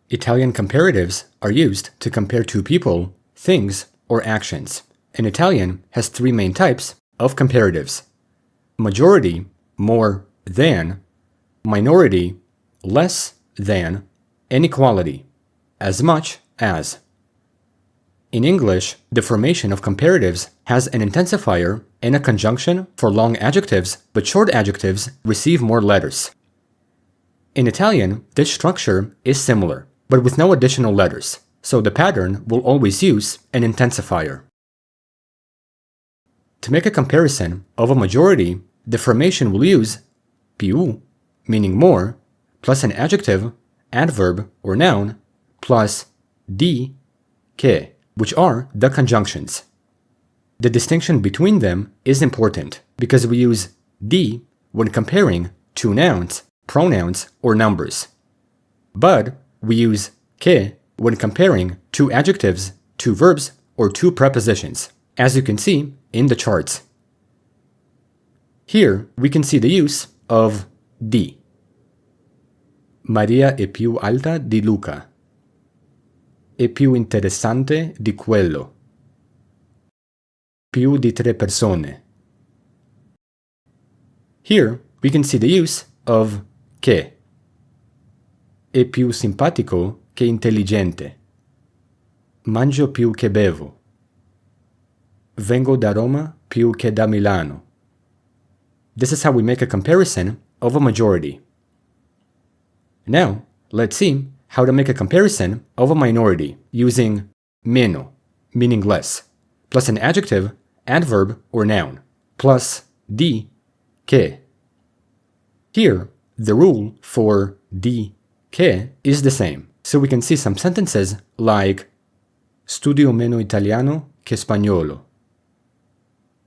Italian comparatives are used to compare two people, things, or actions. And Italian has three main types of comparatives: majority, more than; minority, less than; and equality, as much as. In English, the formation of comparatives has an intensifier and a conjunction for long adjectives, but short adjectives receive more letters. In Italian, this structure is similar, but with no additional letters, so the pattern will always use an intensifier. To make a comparison of a majority, the formation will use più, meaning more, plus an adjective, adverb, or noun, plus di, che, which are the conjunctions. The distinction between them is important because we use di when comparing two nouns, pronouns, or numbers. But we use che when comparing two adjectives, two verbs, or two prepositions, as you can see in the charts. Here we can see the use of di. Maria è più alta di Luca. È più interessante di quello. Più di 3 persone. Here we can see the use of che. È più simpatico che intelligente. Mangio più che bevo. Vengo da Roma più che da Milano. This is how we make a comparison of a majority. Now, let's see how to make a comparison of a minority using meno, meaning less, plus an adjective, adverb, or noun, plus di, che. Here, the rule for di, che is the same, so we can see some sentences like studio meno italiano che spagnolo.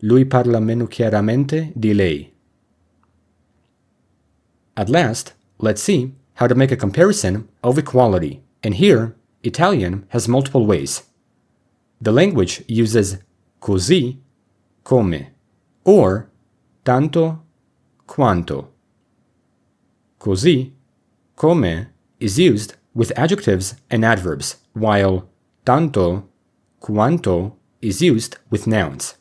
Lui parla meno chiaramente di lei. At last, let's see how to make a comparison of equality, and here, Italian has multiple ways. The language uses così, come, or tanto, quanto. Così, come is used with adjectives and adverbs, while tanto, quanto is used with nouns.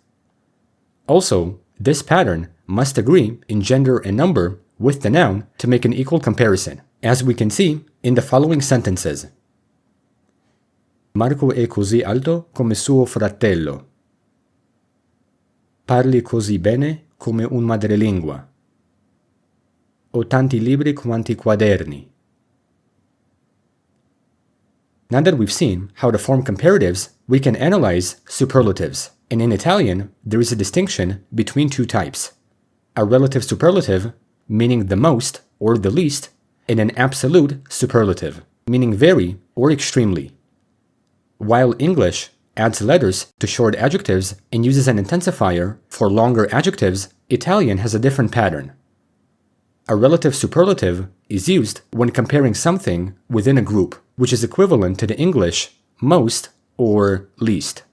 Also, this pattern must agree in gender and number with the noun to make an equal comparison, as we can see in the following sentences. Marco è così alto come suo fratello. Parli così bene come un madrelingua. Ho tanti libri quanti quaderni. Now that we've seen how to form comparatives, we can analyze superlatives. And in Italian, there is a distinction between two types: a relative superlative, meaning the most or the least, and an absolute superlative, meaning very or extremely. While English adds letters to short adjectives and uses an intensifier for longer adjectives, Italian has a different pattern. A relative superlative is used when comparing something within a group, which is equivalent to the English most or least.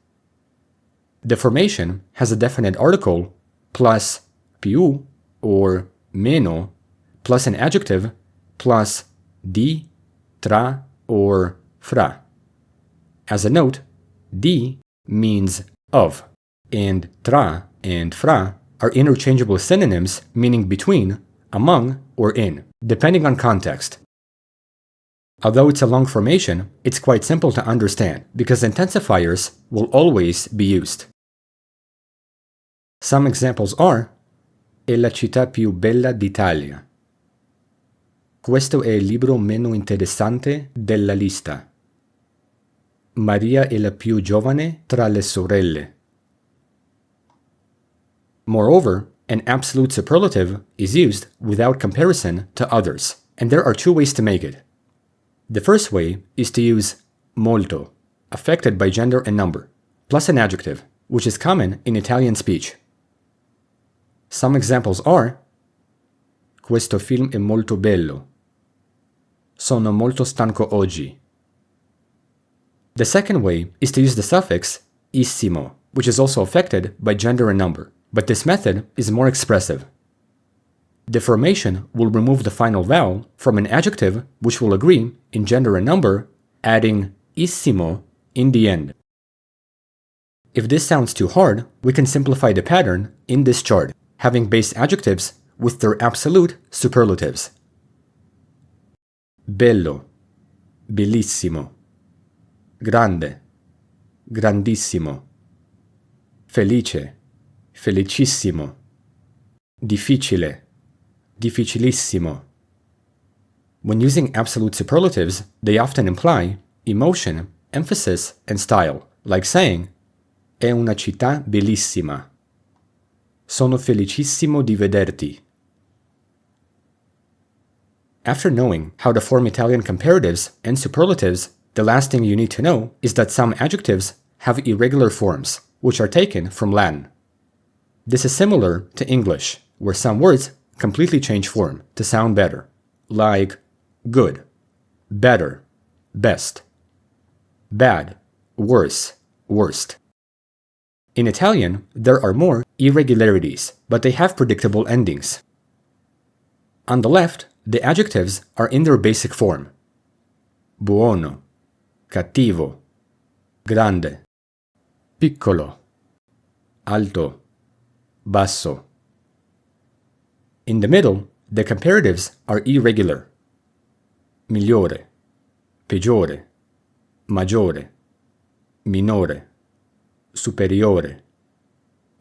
The formation has a definite article plus più or meno plus an adjective plus di, tra, or fra. As a note, di means of, and tra and fra are interchangeable synonyms meaning between, among, or in, depending on context. Although it's a long formation, it's quite simple to understand because intensifiers will always be used. Some examples are: è la città più bella d'Italia. Questo è il libro meno interessante della lista. Maria è la più giovane tra le sorelle. Moreover, an absolute superlative is used without comparison to others, and there are two ways to make it. The first way is to use molto, affected by gender and number, plus an adjective, which is common in Italian speech. Some examples are: questo film è molto bello. Sono molto stanco oggi. The second way is to use the suffix issimo, which is also affected by gender and number, but this method is more expressive. The formation will remove the final vowel from an adjective which will agree in gender and number adding issimo in the end. If this sounds too hard, we can simplify the pattern in this chart, having base adjectives with their absolute superlatives. Bello, bellissimo. Grande, grandissimo. Felice, felicissimo. Difficile, difficilissimo. When using absolute superlatives, they often imply emotion, emphasis, and style, like saying, è una città bellissima. Sono felicissimo di vederti. After knowing how to form Italian comparatives and superlatives, the last thing you need to know is that some adjectives have irregular forms, which are taken from Latin. This is similar to English, where some words completely change form to sound better, like good, better, best, bad, worse, worst. In Italian, there are more irregularities, but they have predictable endings. On the left, the adjectives are in their basic form: buono, cattivo, grande, piccolo, alto, basso. In the middle, the comparatives are irregular: migliore, peggiore, maggiore, minore, superiore,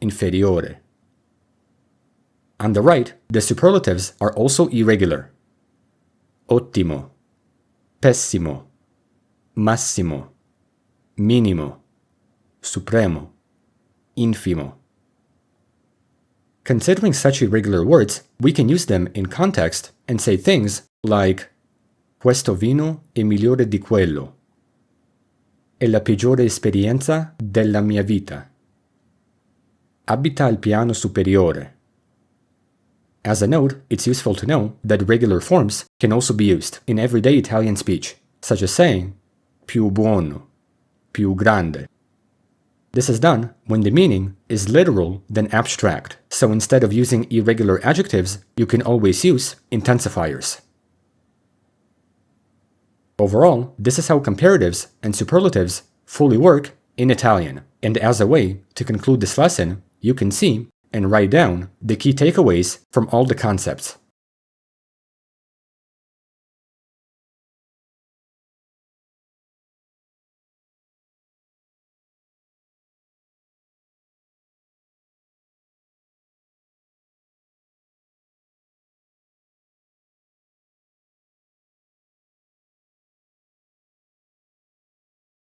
inferiore. On the right, the superlatives are also irregular: ottimo, pessimo, massimo, minimo, supremo, infimo. Considering such irregular words, we can use them in context and say things like questo vino è migliore di quello. È la peggiore esperienza della mia vita. Abita al piano superiore. As a note, it's useful to know that regular forms can also be used in everyday Italian speech, such as saying più buono, più grande. This is done when the meaning is literal than abstract, so instead of using irregular adjectives, you can always use intensifiers. Overall, this is how comparatives and superlatives fully work in Italian, and as a way to conclude this lesson, you can see and write down the key takeaways from all the concepts.